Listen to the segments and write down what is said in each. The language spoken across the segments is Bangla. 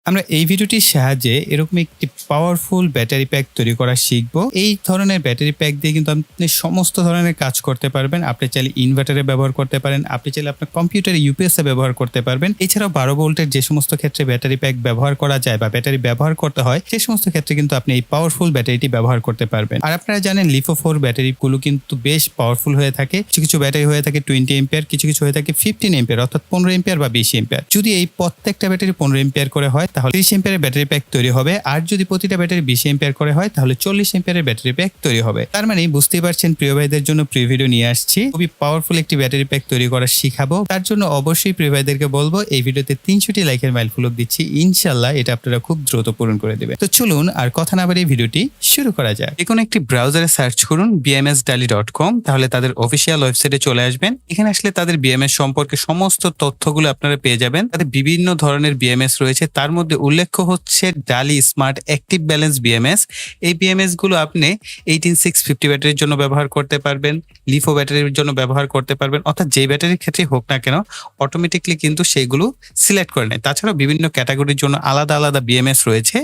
আমরা এই ভিডিওটির সাহায্যে এরকম একটি পাওয়ারফুল ব্যাটারি প্যাক তৈরি করা শিখব। এই ধরনের ব্যাটারি প্যাক দিয়ে কিন্তু আপনি সমস্ত ধরনের কাজ করতে পারবেন। আপনি চাইলে ইনভার্টারে ব্যবহার করতে পারেন, আপনি চাইলে আপনার কম্পিউটারে ইউপিএসে ব্যবহার করতে পারবেন। এছাড়াও 12 ভোল্টের যে সমস্ত ক্ষেত্রে ব্যাটারি প্যাক ব্যবহার করা যায় বা ব্যাটারি ব্যবহার করতে হয় সে সমস্ত ক্ষেত্রে কিন্তু আপনি এই পাওয়ারফুল ব্যাটারিটি ব্যবহার করতে পারবেন। আর আপনারা জানেন লিফো4 ব্যাটারিগুলো কিন্তু বেশ পাওয়ারফুল হয়ে থাকে। কিছু কিছু ব্যাটারি হয়ে থাকে 20 এম্পিয়ার, কিছু কিছু হয়ে থাকে 15 এম্পিয়ার অর্থাৎ 15 এম্পিয়ার বা 20 এম্পিয়ার। যদি এই প্রত্যেকটা ব্যাটারি 15 এম্পিয়ার করে হয় তাহলে 30 এম্পিয়ারের ব্যাটারি প্যাক তৈরি হবে। আর যদি প্রতিটা ব্যাটারি 20 এম্পিয়ার করে হয় তাহলে 40 এম্পিয়ারের ব্যাটারি প্যাক তৈরি হবে। তার মানে বুঝতেই পারছেন প্রিয় ভাইদের জন্য প্রিয় ভিডিও নিয়ে আসছি। খুবই পাওয়ারফুল একটি ব্যাটারি প্যাক তৈরি করা শিখাবো। তার জন্য অবশ্যই প্রিয় ভাইদেরকে বলবো এই ভিডিওতে 300টি লাইকের মাইলফলক দিচ্ছি। ইনশাআল্লাহ এটা আপনারা খুব দ্রুত পূরণ করে দেবেন। তো চলুন আর কথা না বাড়িয়ে ভিডিওটি শুরু করা যায়। যে কোনো একটি ব্রাউজারে সার্চ করুন bmsdaily.com, তাহলে তাদের অফিসিয়াল ওয়েবসাইটে চলে আসবেন। এখানে আসলে তাদের বিএমএস সম্পর্কে সমস্ত তথ্যগুলো আপনারা পেয়ে যাবেন। তাদের বিভিন্ন ধরনের বিএমএস রয়েছে, তার মধ্যে উল্লেখ্য হচ্ছে ডালি স্মার্ট অ্যাক্টিভ ব্যালেন্স বিএমএস। এই বিএমএস গুলো আপনি 18650 ব্যাটারির জন্য ব্যবহার করতে পারবেন, লিফো ব্যাটারির জন্য ব্যবহার করতে পারবেন, অর্থাৎ যে ব্যাটারির ক্ষেত্রে হোক না কেন অটোমেটিকলি কিন্তু সেইগুলো সিলেক্ট করে নেয়। তাছাড়াও বিভিন্ন ক্যাটাগরির জন্য আলাদা আলাদা বিএমএস রয়েছে।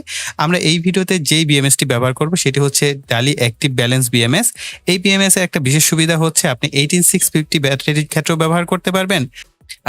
আমরা এই ভিডিওতে যেই বিএমএসটি ব্যবহার করব সেটি হচ্ছে ডালি অ্যাক্টিভ ব্যালেন্স বিএমএস। এই বিএমএস এর একটা বিশেষ সুবিধা হচ্ছে আপনি 18650 ব্যাটারির ক্ষেত্রেও ব্যবহার করতে পারবেন,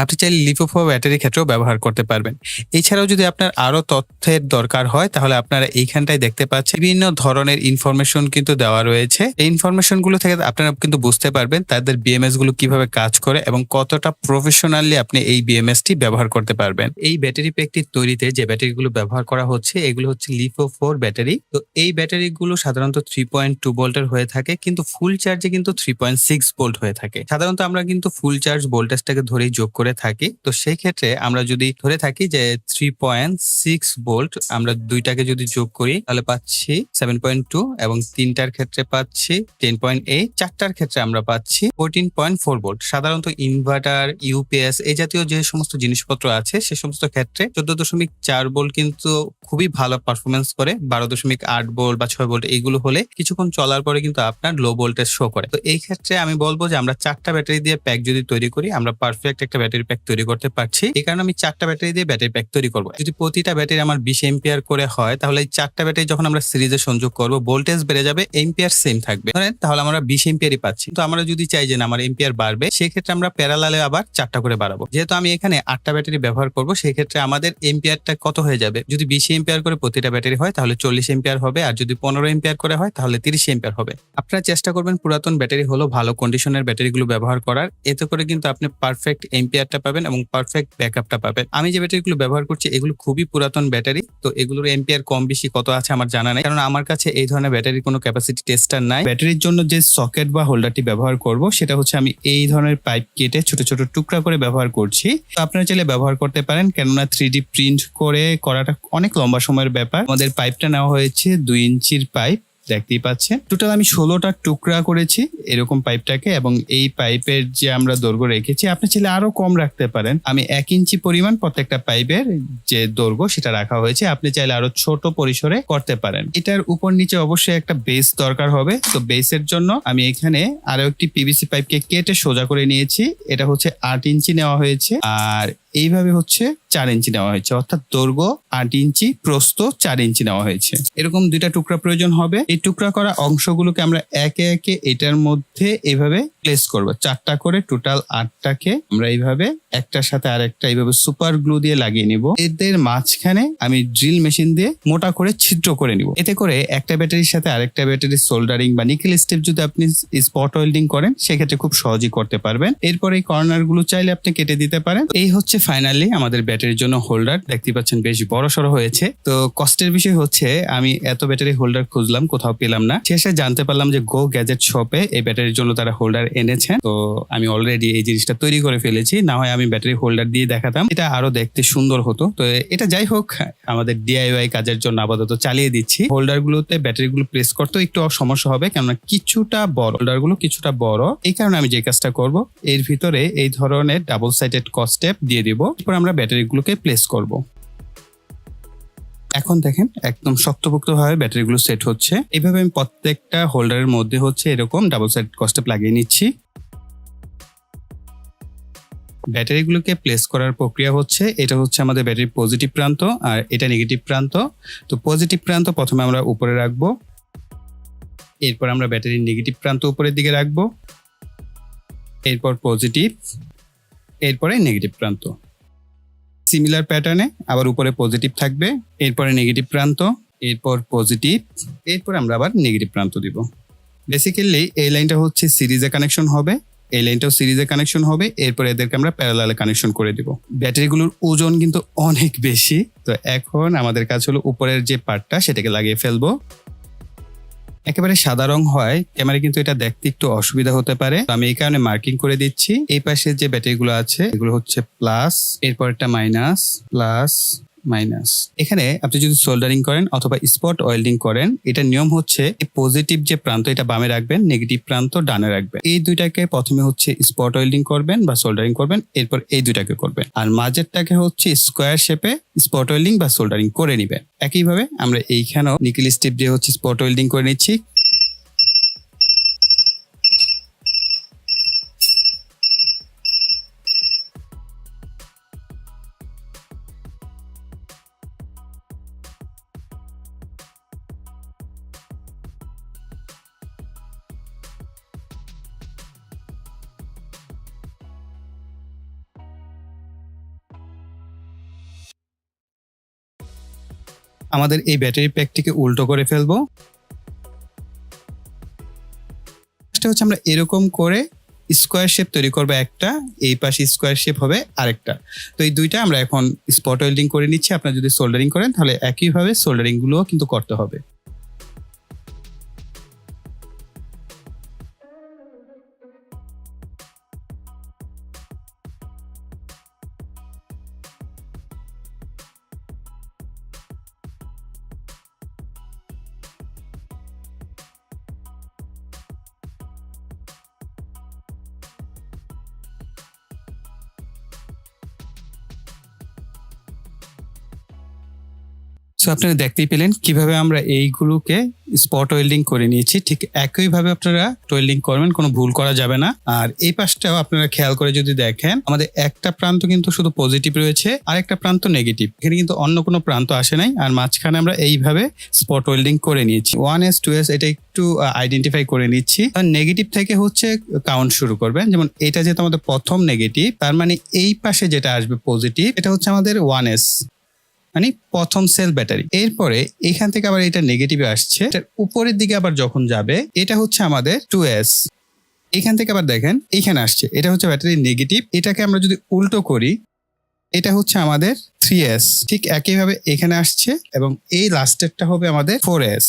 আপনি চাইলে লিফো4 ব্যাটারির ক্ষেত্রেও ব্যবহার করতে পারবেন। এছাড়াও যদি আপনার আরো তথ্যের দরকার হয় তাহলে আপনারা এইখানটায় দেখতে পাচ্ছেন বিভিন্ন ধরনের ইনফরমেশন কিন্তু দেওয়া রয়েছে। এই ইনফরমেশন গুলো থেকে আপনারা কিন্তু বুঝতে পারবেন তাদের বিএমএস গুলো কিভাবে কাজ করে এবং কতটা প্রফেশনালি আপনি এই বিএমএস টি ব্যবহার করতে পারবেন। এই ব্যাটারি প্যাকটি তৈরিতে যে ব্যাটারিগুলো ব্যবহার করা হচ্ছে এগুলো হচ্ছে লিফো4 ব্যাটারি। তো এই ব্যাটারিগুলো সাধারণত 3.2 ভোল্টের হয়ে থাকে, কিন্তু ফুল চার্জে কিন্তু 3.6 ভোল্ট হয়ে থাকে। সাধারণত আমরা কিন্তু ফুল চার্জ ভোল্টেজটাকে ধরেই যোগ করে থাকি। তো সেই ক্ষেত্রে আমরা যদি ধরে থাকি যে 3.6 ভোল্ট, আমরা দুইটাকে যদি যোগ করি তাহলে পাচ্ছি 7.2 এবং তিনটার ক্ষেত্রে পাচ্ছি 10.8, চারটার ক্ষেত্রে আমরা পাচ্ছি 14.4 ভোল্ট। সাধারণত ইনভার্টার, ইউপিএস এই জাতীয় যে সমস্ত জিনিসপত্র আছে সে সমস্ত ক্ষেত্রে 14.4 ভোল্ট কিন্তু খুবই ভালো পারফরমেন্স করে। 12.8 ভোল্ট বা 6 ভোল্ট এইগুলো হলে কিছুক্ষণ চলার পরে কিন্তু আপনার লো ভোল্টেজ শো করে। তো এই ক্ষেত্রে আমি বলবো যে আমরা 4টা ব্যাটারি দিয়ে প্যাক যদি তৈরি করি আমরা পারফেক্ট একটা ব্যাটারি প্যাক তৈরি করতে পারছি। এই কারণে আমি 4টা ব্যাটারি দিয়ে ব্যাটারি প্যাক তৈরি করব। যদি প্রতিটা ব্যাটারি আমার 20 এম্পিয়ার করে হয় তাহলে এই 4টা ব্যাটারি যখন আমরা সিরিজে সংযোগ করব ভোল্টেজ বেড়ে যাবে, এম্পিয়ার সেম থাকবে, তাহলে আমরা 20 এম্পিয়ারই পাচ্ছি। তো আমরা যদি চাই যে না আমার এম্পিয়ার বাড়বে সেই ক্ষেত্রে আমরা প্যারালালে আবার 4টা করে বাড়াবো। যেহেতু আমি এখানে 8টা ব্যাটারি ব্যবহার করব সেই ক্ষেত্রে আমাদের এম্পিয়ারটা কত হয়ে যাবে, যদি 20 এম্পিয়ার করে প্রতিটা ব্যাটারি হয় তাহলে 40 এম্পিয়ার হবে, আর যদি 15 এম্পিয়ার করে হয় তাহলে 30 এম্পিয়ার হবে। আপনারা চেষ্টা করবেন পুরাতন ব্যাটারি হলো ভালো কন্ডিশনের ব্যাটারিগুলো ব্যবহার করার, এতে করে কিন্তু আপনি পারফেক্ট এম্পিয়ারটা পাবেন এবং পারফেক্ট ব্যাকআপটা পাবেন। আমি যে ব্যাটারিগুলো ব্যবহার করছি এগুলো খুবই পুরাতন ব্যাটারি, তো এগুলোর এম্পিয়ার কম বেশি কত আছে আমার জানা নেই, কারণ আমার কাছে এই ধরনের ব্যাটারির কোনো ক্যাপাসিটি টেস্টার নাই। ব্যাটারির জন্য যে সকেট বা হোল্ডারটি ব্যবহার করব সেটা হচ্ছে আমি এই ধরনের পাইপ কেটে ছোট ছোট টুকরা করে ব্যবহার করছি। তো আপনারা চাইলে ব্যবহার করতে পারেন, কেননা 3D প্রিন্ট করে করাটা অনেক লম্বা সময়ের ব্যাপার। আমাদের পাইপটা নেওয়া হয়েছে 2 ইঞ্চির পাইপ, দেখতেই পাচ্ছেন। টোটাল আমি 16টা টুকরা করেছি এরকম পাইপটাকে, এবং এই পাইপের যে আমরা দৈর্ঘ্য রেখেছি আপনি চাইলে আরো কম রাখতে পারেন। আমি 1 ইঞ্চি পরিমাণ প্রত্যেকটা পাইপের যে দৈর্ঘ্য সেটা রাখা হয়েছে, আপনি চাইলে আরো ছোট পরিসরে করতে পারেন। এটার উপর নিচে অবশ্যই একটা বেস দরকার হবে। তো বেসের জন্য আমি এখানে আরো একটি পিভিসি পাইপকে কেটে সোজা করে নিয়েছি। এটা হচ্ছে 8 ইঞ্চি নেওয়া হয়েছে, আর এইভাবে হচ্ছে 4 ইঞ্চি নেওয়া হয়েছে, অর্থাৎ দৈর্ঘ্য 8 ইঞ্চি, প্রস্থ 4 ইঞ্চি নেওয়া হয়েছে। এরকম 2টা টুকরা প্রয়োজন হবে। এই টুকরা করা অংশগুলোকে আমরা একে একে এটার মধ্যে এইভাবে প্লেস করব। 4টা করে টোটাল 8টাকে আমরা এইভাবে একটার সাথে আরেকটা এইভাবে সুপার গ্লু দিয়ে লাগিয়ে নিব। এদের মাঝখানে আমি ড্রিল মেশিন দিয়ে মোটা করে ছিদ্র করে নিব। এতে করে একটা ব্যাটারির সাথে আরেকটা ব্যাটারির সোল্ডারিং বা নিকেল স্টেপ যদি আপনি স্পট ওয়েল্ডিং করেন সেক্ষেত্রে খুব সহজেই করতে পারবেন। এরপর এই কর্নার গুলো চাইলে আপনি কেটে দিতে পারেন। এই হচ্ছে ফাইনালি আমাদের ব্যাটারির জন্য হোল্ডার। দেখতে পাচ্ছেন বেশ বড় সড়ো হয়েছে। তো কষ্টের বিষয় হচ্ছে আমি এত ব্যাটারি হোল্ডার খুঁজলাম, কোথাও পেলাম না। শেষে জানতে পারলাম যে গো গ্যাজেট শপে এই ব্যাটারির জন্য তারা হোল্ডার এনেছেন। তো আমি অলরেডি এই জিনিসটা তৈরি করে ফেলেছি, না হয় আমি ব্যাটারি হোল্ডার দিয়ে দেখাতাম, এটা আরো দেখতে সুন্দর হতো। তো এটা যাই হোক, আমাদের ডিআইওয়াই কাজের জন্য আপাতত চালিয়ে দিচ্ছি। হোল্ডার গুলোতে ব্যাটারি গুলো প্লেস করতে একটু সমস্যা হবে, কেননা কিছুটা বড়, হোল্ডার গুলো কিছুটা বড়। এই কারণে আমি যে কাজটা করব, এর ভিতরে এই ধরনের ডাবল সাইডেড কস্টেপ দিয়ে দিব, এরপর আমরা ব্যাটারি গুলোকে প্লেস করব। এখন দেখেন একদম শক্তপোক্ত ভাবে ব্যাটারিগুলো সেট হচ্ছে। এইভাবে আমি প্রত্যেকটা হোল্ডারের মধ্যে হচ্ছে এরকম ডাবল সাইড কস্টেপ লাগিয়ে নিচ্ছি। ব্যাটারিগুলোকে প্লেস করার প্রক্রিয়া হচ্ছে, এটা হচ্ছে আমাদের ব্যাটারির পজিটিভ প্রান্ত আর এটা নেগেটিভ প্রান্ত। তো পজিটিভ প্রান্ত প্রথমে আমরা উপরে রাখবো, এরপর আমরা ব্যাটারির নেগেটিভ প্রান্ত উপরের দিকে রাখবো, এরপর পজিটিভ, এরপরে নেগেটিভ প্রান্ত। সিমিলার প্যাটার্নে আবার উপরে পজিটিভ থাকবে, এরপরে নেগেটিভ প্রান্ত, এরপর পজিটিভ, এরপর আমরা আবার নেগেটিভ প্রান্ত দিব। বেসিক্যালি এই লাইনটা হচ্ছে সিরিজে কানেকশন হবে, এই লাইনটাও সিরিজে কানেকশন হবে, এরপর এদেরকে আমরা প্যারালালে কানেকশন করে দিব। ব্যাটারিগুলোর ওজন কিন্তু অনেক বেশি, তো এখন আমাদের কাজ হলো উপরের যে পার্টটা সেটাকে লাগিয়ে ফেলবো। একেবারে সাদা রং হয় ক্যামেরা কিন্তু এটা দেখতে একটু অসুবিধা হতে পারে, তো আমি এই কারণে মার্কিং করে দিচ্ছি। এই পাশে যে ব্যাটারিগুলো আছে এগুলো হচ্ছে প্লাস, এরপর একটা মাইনাস, প্লাস মাইনাস। এখানে আপনি যদি সোল্ডারিং করেন অথবা স্পট ওয়েল্ডিং করেন, এটা নিয়ম হচ্ছে পজিটিভ যে প্রান্ত এটা বামে রাখবেন, নেগেটিভ প্রান্ত ডানে রাখবেন। এই দুইটাকে প্রথমে হচ্ছে স্পট ওয়েল্ডিং করবেন বা সোল্ডারিং করবেন, এরপর এই দুইটাকে করবেন, আর মাঝেরটাকে হচ্ছে স্কোয়ার শেপে স্পট ওয়েল্ডিং বা সোল্ডারিং করে নিবেন। একইভাবে আমরা এইখানেও নিকেল স্ট্রিপ দিয়ে হচ্ছে স্পট ওয়েল্ডিং করে নিচ্ছি। আমাদের এই ব্যাটারি প্যাকটিকে উল্টো করে ফেলবো। এটা হচ্ছে আমরা এরকম করে স্কোয়ার শেপ তৈরি করবো একটা, এই পাশে স্কোয়ার শেপ হবে আরেকটা। তো এই দুইটা আমরা এখন স্পট ওয়েল্ডিং করে নিচ্ছি। আপনারা যদি সোল্ডারিং করেন তাহলে একইভাবে সোল্ডারিং গুলোও কিন্তু করতে হবে। সো আপনারা দেখতেই পেলেন কিভাবে আমরা এইগুলোকে স্পট ওয়েল্ডিং করে নিয়েছি। ঠিক একইভাবে আপনারা ওয়েল্ডিং করবেন, কোনো ভুল করা যাবে না। আর এই পাশটাও আপনারা খেয়াল করে যদি দেখেন, আমাদের একটা প্রান্ত কিন্তু শুধু পজিটিভ রয়েছে আর একটা প্রান্ত নেগেটিভ, এখানে কিন্তু অন্য কোনো প্রান্ত আসে নাই। আর মাঝখানে আমরা এইভাবে স্পট ওয়েল্ডিং করে নিয়েছি। 1s 2s এটা একটু আইডেন্টিফাই করে নিচ্ছি। আর নেগেটিভ থেকে হচ্ছে কাউন্ট শুরু করবেন। যেমন এটা যেহেতু আমাদের প্রথম নেগেটিভ, তার মানে এই পাশে যেটা আসবে পজিটিভ এটা হচ্ছে আমাদের 1s, মানে প্রথম সেল ব্যাটারি। এরপরে এখান থেকে আবার এটা নেগেটিভে আসছে, এটার উপরের দিকে আবার যখন যাবে এটা হচ্ছে আমাদের 2s। এখান থেকে আবার দেখেন এইখানে আসছে, এটা হচ্ছে ব্যাটারি নেগেটিভ। এটাকে আমরা যদি উল্টো করি এটা হচ্ছে আমাদের 3s। ঠিক একইভাবে এখানে আসছে এবং এই লাস্টেরটা হবে আমাদের 4s।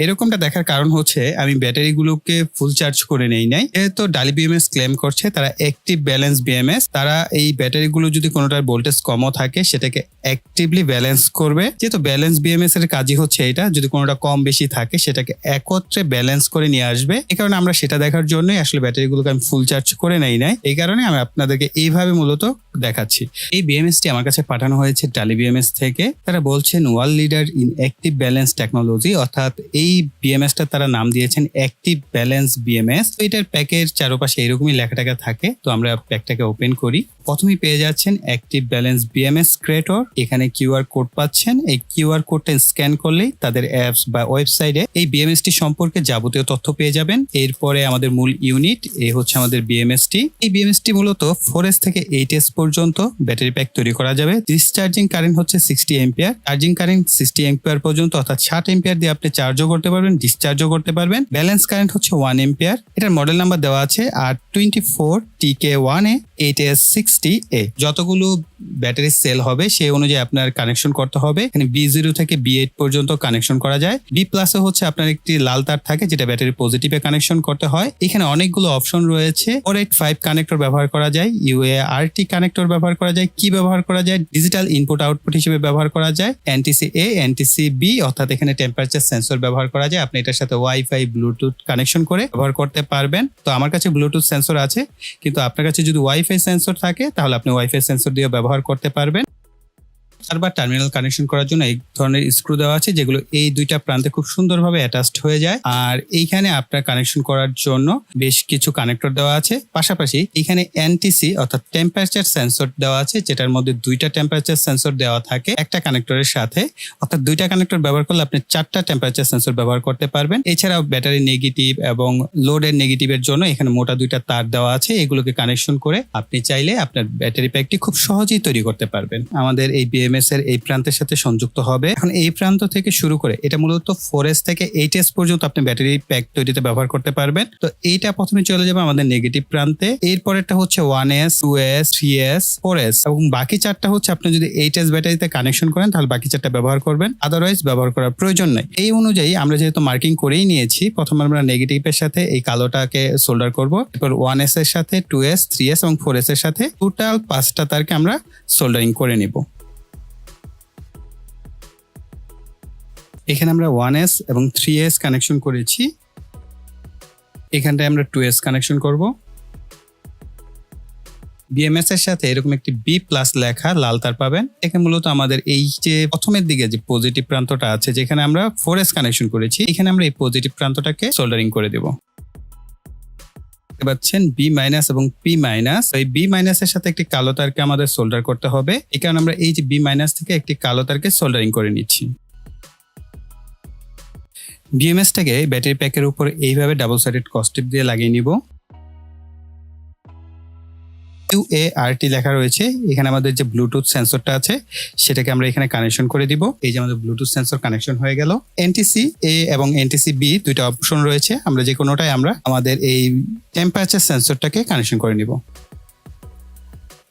এরকমটা দেখার কারণ হচ্ছে আমি ব্যাটারিগুলোকে ফুল চার্জ করে নেই নাই। যেহেতু ডালি বিএমএস ক্লেম করছে তারা অ্যাক্টিভ ব্যালেন্স বিএমএস, তারা এই ব্যাটারিগুলো যদি কোনোটার ভোল্টেজ কমও থাকে সেটাকে অ্যাক্টিভলি ব্যালেন্স করবে। যেহেতু ব্যালেন্স বিএমএস এর কাজই হচ্ছে এটা, যদি কোনোটা কম বেশি থাকে সেটাকে একত্রে ব্যালেন্স করে নিয়ে আসবে। এই কারণে আমরা সেটা দেখার জন্যই আসলে ব্যাটারিগুলোকে আমি ফুল চার্জ করে নেই নাই। এই কারণে আমি আপনাদেরকে এইভাবে মূলত দেখাচ্ছি। এই বিএমএসটি আমার কাছে পাঠানো হয়েছে ডালি বিএমএস থেকে। তারা বলছেন world leader in active balance technology, অর্থাৎ এই বিএমএসটা তারা নাম দিয়েছেন অ্যাক্টিভ ব্যালেন্স বিএমএস। তো এটার প্যাকের চারপাশে এরকমই লেখাটাকে থাকে। তো আমরা প্যাকটাকে ওপেন করি, প্রথমেই পেয়ে যাচ্ছেন অ্যাক্টিভ ব্যালেন্স বিএমএস ক্রিয়েটর। এখানে কিউআর কোড পাচ্ছেন, এই কিউআর কোডটা স্ক্যান করলেই তাদের অ্যাপস বা ওয়েবসাইটে এই বিএমএসটি সম্পর্কে যাবতীয় তথ্য পেয়ে যাবেন। এরপরে আমাদের মূল ইউনিট, এই হচ্ছে আমাদের বিএমএসটি। এই বিএমএসটি মূলত 4s থেকে 8s পর্যন্ত ব্যাটারি প্যাক তৈরি করা যাবে। ডিসচার্জিং কারেন্ট হচ্ছে 60 এম্পিয়ার, চার্জিং কারেন্ট 60 এম্পিয়ার পর্যন্ত, অর্থাৎ 60 এম্পিয়ার দিয়ে আপনি চার্জও করতে পারবেন, ডিসচার্জও করতে পারবেন। ব্যালেন্স কারেন্ট হচ্ছে 1 এম্পিয়ার। এটার মডেল নাম্বার দেওয়া আছে R24 TK1A 8S60A। যতগুলো ব্যাটারি সেল হবে সেই অনুযায়ী আপনার কানেকশন করতে হবে। এখানে B0 থেকে B8 পর্যন্ত কানেকশন করা যায়। B+ হচ্ছে আপনার একটি লাল তার থাকে যেটা ব্যাটারি পজিটিভে কানেকশন করতে হয়। এখানে অনেকগুলো অপশন রয়েছে। 485 কানেক্টর ব্যবহার করা যায়, UART কানেক্টর ব্যবহার করা যায়, কি ব্যবহার করা যায়, ডিজিটাল ইনপুট আউটপুট হিসেবে ব্যবহার করা যায়, NTC-A NTC-B অর্থাৎ এখানে টেম্পারেচার সেন্সর ব্যবহার করা যায়। আপনি এটার সাথে ওয়াইফাই ব্লুটুথ কানেকশন করে ব্যবহার করতে পারবেন। তো আমার কাছে ব্লুটুথ সেন্সর আছে, কিন্তু আপনার কাছে যদি ওয়াইফাই সেন্সর থাকে তাহলে আপনি ওয়াইফাই সেন্সর দিয়ে ব্যবহার করতে পারবেন। বারবার টার্মিনাল কানেকশন করার জন্য এই ধরনের স্ক্রু দেওয়া আছে, যেগুলো এই দুইটা প্রান্তে খুব সুন্দরভাবে অ্যাটাচড হয়ে যায়। আর এইখানে আপনার কানেকশন করার জন্য বেশ কিছু কানেক্টর দেওয়া আছে। পাশাপাশি এখানে এনটিসি অর্থাৎ টেম্পারেচার সেন্সর দেওয়া আছে, যেটার মধ্যে দুইটা টেম্পারেচার সেন্সর দেওয়া থাকে একটা কানেক্টরের সাথে। অর্থাৎ দুইটা কানেক্টর ব্যবহার করলে আপনি 4টা টেম্পারেচার সেন্সর ব্যবহার করতে পারবেন। এছাড়াও ব্যাটারি নেগেটিভ এবং লোডের নেগেটিভের জন্য এখানে মোটা দুইটা তার দেওয়া আছে, এগুলোকে কানেকশন করে আপনি চাইলে আপনার ব্যাটারি প্যাকটি খুব সহজেই তৈরি করতে পারবেন। আমাদের এই বিএমএস এর এই প্রান্তের সাথে সংযুক্ত হবে। এখন এই প্রান্ত থেকে শুরু করে এটা মূলত 4S থেকে 8S পর্যন্ত আপনি ব্যাটারি প্যাক তৈরিতে ব্যবহার করতে পারবেন। তো এইটা প্রথমে চলে যাবে আমাদের নেগেটিভ প্রান্তে, এরপরেরটা হচ্ছে 1S 2S 3S 4S এবং বাকি 4টা হচ্ছে আপনি যদি 8S ব্যাটারিতে কানেকশন করেন তাহলে বাকি 4টা ব্যবহার করবেন, আদারওয়াইজ ব্যবহার করার প্রয়োজন নেই। এই অনুযায়ী আমরা যেহেতু মার্কিং করেই নিয়েছি, প্রথমে আমরা নেগেটিভের সাথে এই কালোটাকে সোল্ডার করব, এরপর 1S এর সাথে 2S 3S এবং 4S এর সাথে টোটাল 5টা তারকে আমরা সোল্ডারিং করে নিব। এখানে আমরা 1S এবং 3S কানেকশন করেছি, এখানটায় আমরা 2S কানেকশন করব। বিএমএস এর সাথে এরকম একটি বি প্লাস লেখা লাল তার পাবেন। এখানে মূলত আমাদের এই যে প্রথমের দিকে যে পজিটিভ প্রান্তটা আছে, যেখানে আমরা 4S কানেকশন করেছি, এখানে আমরা এই পজিটিভ প্রান্তটাকে সোল্ডারিং করে দেব। পাচ্ছেন বি মাইনাস এবং পি মাইনাস। এই বি মাইনাস এর সাথে একটি কালো তারকে আমাদের সোল্ডার করতে হবে, এই কারণে আমরা এই যে বি মাইনাস থেকে একটি কালো তারকে সোল্ডারিং করে নিচ্ছি। বিএমএসটাকে ব্যাটারি প্যাকের উপর এইভাবে ডাবল সাইডেড কস্টিপ দিয়ে লাগিয়ে নিব। UART লেখা রয়েছে, এখানে আমাদের যে ব্লুটুথ সেন্সরটা আছে সেটাকে আমরা এখানে কানেকশন করে দিব। এই যে আমাদের ব্লুটুথ সেন্সর কানেকশন হয়ে গেল। NTC A এবং NTC B দুইটা অপশন রয়েছে, আমরা যে কোনোটাই আমরা আমাদের এই টেম্পারেচার সেন্সরটাকে কানেকশন করে নিব।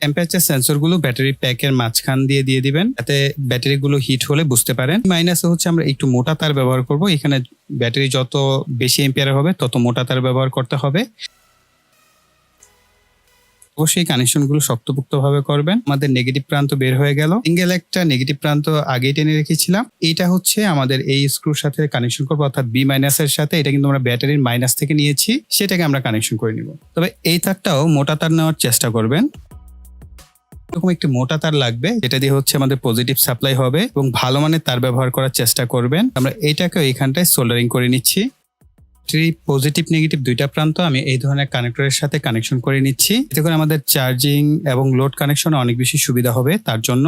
টেম্পারেচার সেন্সরগুলো ব্যাটারি প্যাকের মাঝখান দিয়ে দিবেন, যাতে ব্যাটারিগুলো হিট হলে বুঝতে পারেন। মাইনাসে হচ্ছে আমরা একটু মোটা তার ব্যবহার করব, এখানে ব্যাটারি যত বেশি এম্পিয়ার হবে তত মোটা তার ব্যবহার করতে হবে। অবশ্যই কানেকশনগুলো শক্তপোক্তভাবে করবেন। আমাদের নেগেটিভ প্রান্ত বের হয়ে গেল, সিঙ্গেল একটা নেগেটিভ প্রান্ত আগেই টেনে রেখেছিলাম। এইটা হচ্ছে আমাদের এই স্ক্রুর সাথে কানেকশন করবো, অর্থাৎ বি মাইনাস এর সাথে। এটা কিন্তু আমরা ব্যাটারির মাইনাস থেকে নিয়েছি, সেটাকে আমরা কানেকশন করে নিব। তবে এই তারটাও মোটা তার নেওয়ার চেষ্টা করবেন। এরকম একটি মোটা তার লাগবে, যেটা দিয়ে হচ্ছে আমাদের পজিটিভ সাপ্লাই হবে এবং ভালো মানের তার ব্যবহার করার চেষ্টা করবেন। আমরা এইটাকে এইখানটায় সোল্ডারিং করে নিচ্ছি। পজিটিভ নেগেটিভ দুইটা প্রান্ত আমি এই ধরনের কানেক্টরের সাথে কানেকশন করে নিচ্ছি, এতে করে আমাদের চার্জিং এবং লোড কানেকশনে অনেক বেশি সুবিধা হবে। তার জন্য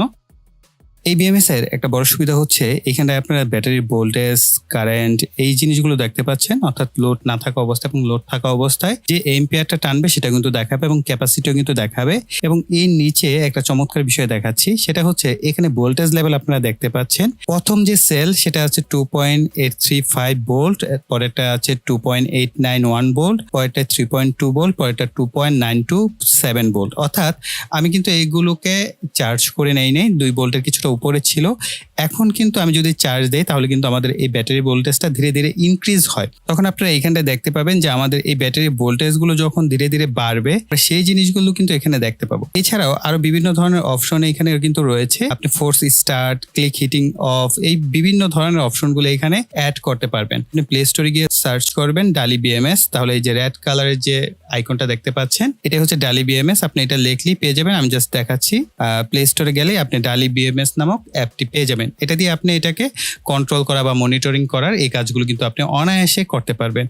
এই বিএমএস এর একটা বড় সুবিধা হচ্ছে এখানে আপনারা ব্যাটারির ভোল্টেজ, কারেন্ট এই জিনিসগুলো দেখতে পাচ্ছেন, অর্থাৎ লোড না থাকা অবস্থায় এবং লোড থাকা অবস্থায় যে এম্পিয়ারটা টানবে সেটা কিন্তু দেখাবে এবং ক্যাপাসিটিও কিন্তু দেখাবে। এবং এর নিচে একটা চমৎকার বিষয় দেখাচ্ছি, সেটা হচ্ছে এখানে ভোল্টেজ লেভেল আপনারা দেখতে পাচ্ছেন। প্রথম যে সেল সেটা আছে 2.835 ভোল্ট, পরেরটা আছে 2.891 ভোল্ট, পরেরটা 3.2 ভোল্ট, পরেরটা 2.927 ভোল্ট। অর্থাৎ আমি কিন্তু এইগুলোকে চার্জ করে নেই, 2 ভোল্টের কিছুটা উপরে ছিল। এখন কিন্তু আমি যদি চার্জ দেই তাহলে কিন্তু আমাদের এই ব্যাটারি ভোল্টেজটা ধীরে ধীরে ইনক্রিজ হয়। তখন আপনারা এইখানটা দেখতে পাবেন যে আমাদের এই ব্যাটারি ভোল্টেজগুলো যখন ধীরে ধীরে বাড়বে, সেই জিনিসগুলো কিন্তু এখানে দেখতে পাবো। এছাড়াও আরো বিভিন্ন ধরনের অপশন এখানে কিন্তু রয়েছে, আপনি force start, click heating off, এই বিভিন্ন ধরনের অপশনগুলো এখানে অ্যাড করতে পারবেন। আপনি প্লে স্টোরে গিয়ে সার্চ করবেন ডালি বিএমএস, তাহলে এই যে রেড কালারের যে আইকনটা দেখতে পাচ্ছেন এটা হচ্ছে ডালি বিএমএস। আপনি এটা লিখলেই পেয়ে যাবেন। আমি জাস্ট দেখাচ্ছি, প্লে স্টোরে গেলে আপনি ডালি বিএমএস নামক অ্যাপটি পেয়ে যাবেন। এটা দিয়ে আপনি এটাকে কন্ট্রোল করা বা মনিটরিং করার এই কাজগুলো কিন্তু আপনি অনায়াসে করতে পারবেন।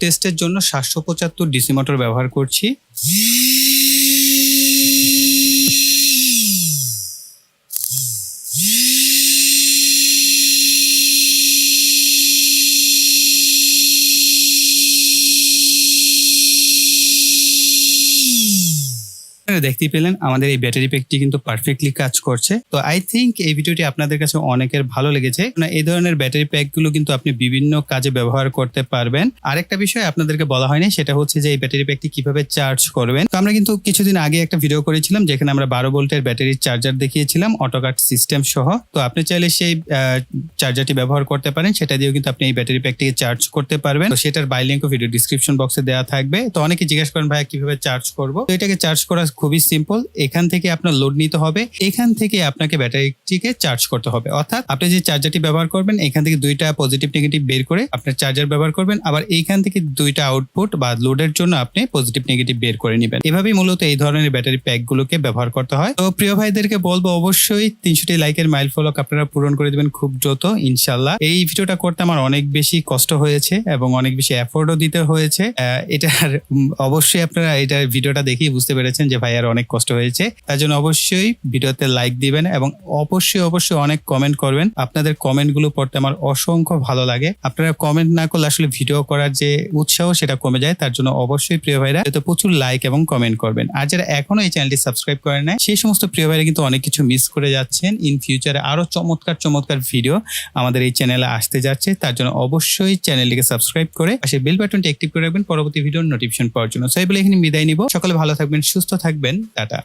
টেস্টের জন্য 775 ডিসি মোটর ব্যবহার করছি। দেখতেই পেলেন আমাদের এই ব্যাটারি প্যাকটি কিন্তু পারফেক্টলি কাজ করছে। তো আই থিঙ্ক এই ভিডিওটি আপনাদের কাছে অনেকের ভালো লেগেছে। এই ধরনের ব্যাটারি প্যাকগুলো কিন্তু আপনি বিভিন্ন কাজে ব্যবহার করতে পারবেন। আরেকটা বিষয় আপনাদেরকে বলা হয়নি, সেটা হচ্ছে যে এই ব্যাটারি প্যাকটি কিভাবে চার্জ করবেন। তো আমরা কিন্তু কিছুদিন আগে একটা ভিডিও করেছিলাম যেখানে আমরা 12 ভোল্টের ব্যাটারির চার্জার দেখিয়েছিলাম অটোকাট সিস্টেম সহ। তো আপনি চাইলে সেই চার্জারটি ব্যবহার করতে পারেন, সেটা দিয়েও কিন্তু আপনি এই ব্যাটারি প্যাকটিকে চার্জ করতে পারবেন। তো সেটার বাই লিঙ্ক ভিডিও ডিসক্রিপশন বক্সে দেওয়া থাকবে। তো অনেকে জিজ্ঞাসা করেন ভাইয়া কিভাবে চার্জ করবো। তো এটাকে চার্জ করার খুবই সিম্পল। এখান থেকে আপনার লোড নিতে হবে, এখান থেকে আপনাকে ব্যাটারিটিকে চার্জ করতে হবে। অর্থাৎ আপনি যে চার্জারটি ব্যবহার করবেন এখান থেকে দুইটা পজিটিভ নেগেটিভ বের করে আপনার চার্জার ব্যবহার করবেন, আবার এইখান থেকে দুইটা আউটপুট বা লোডের জন্য আপনি পজিটিভ নেগেটিভ বের করে নেবেন। এভাবেই মূলত এই ধরনের ব্যাটারি প্যাক গুলোকে ব্যবহার করতে হয়। তো প্রিয় ভাইদেরকে বলবো অবশ্যই 300টি লাইকের মাইল ফলক আপনারা পূরণ করে দিবেন খুব দ্রুত ইনশাল্লাহ। এই ভিডিওটা করতে আমার অনেক বেশি কষ্ট হয়েছে এবং অনেক বেশি এফোর্টও দিতে হয়েছে। এটার অবশ্যই আপনারা এটা ভিডিওটা দেখেই বুঝতে পেরেছেন যে ভাই আর অনেক কষ্ট হয়েছে। তার জন্য অবশ্যই ভিডিওতে লাইক দিবেন এবং অবশ্যই অনেক কমেন্ট করবেন। আপনাদের কমেন্ট গুলো পড়তে আমার অসংখ্য ভালো লাগে। আপনারা কমেন্ট না করলে আসলে ভিডিও করার যে উৎসাহ সেটা কমে যায়। তার জন্য অবশ্যই প্রিয় ভাইরা তো প্রচুর লাইক এবং কমেন্ট করবেন। আর যারা এখনো এই চ্যানেলটি সাবস্ক্রাইব করেন নাই সেই সমস্ত প্রিয় ভাইরা কিন্তু অনেক কিছু মিস করে যাচ্ছেন। ইন ফিউচারে আরো চমৎকার ভিডিও আমাদের এই চ্যানেলে আসতে যাচ্ছে। তার জন্য অবশ্যই চ্যানেলটিকে সাবস্ক্রাইব করে পাশে বেল বাটনটি অ্যাক্টিভ করে রাখবেন পরবর্তী ভিডিওর নোটিফিকেশন পাওয়ার জন্য। সো এই বলে এখানে বিদায় নিব। সকলে ভালো থাকবেন, সুস্থ থাকবেন, টাটা।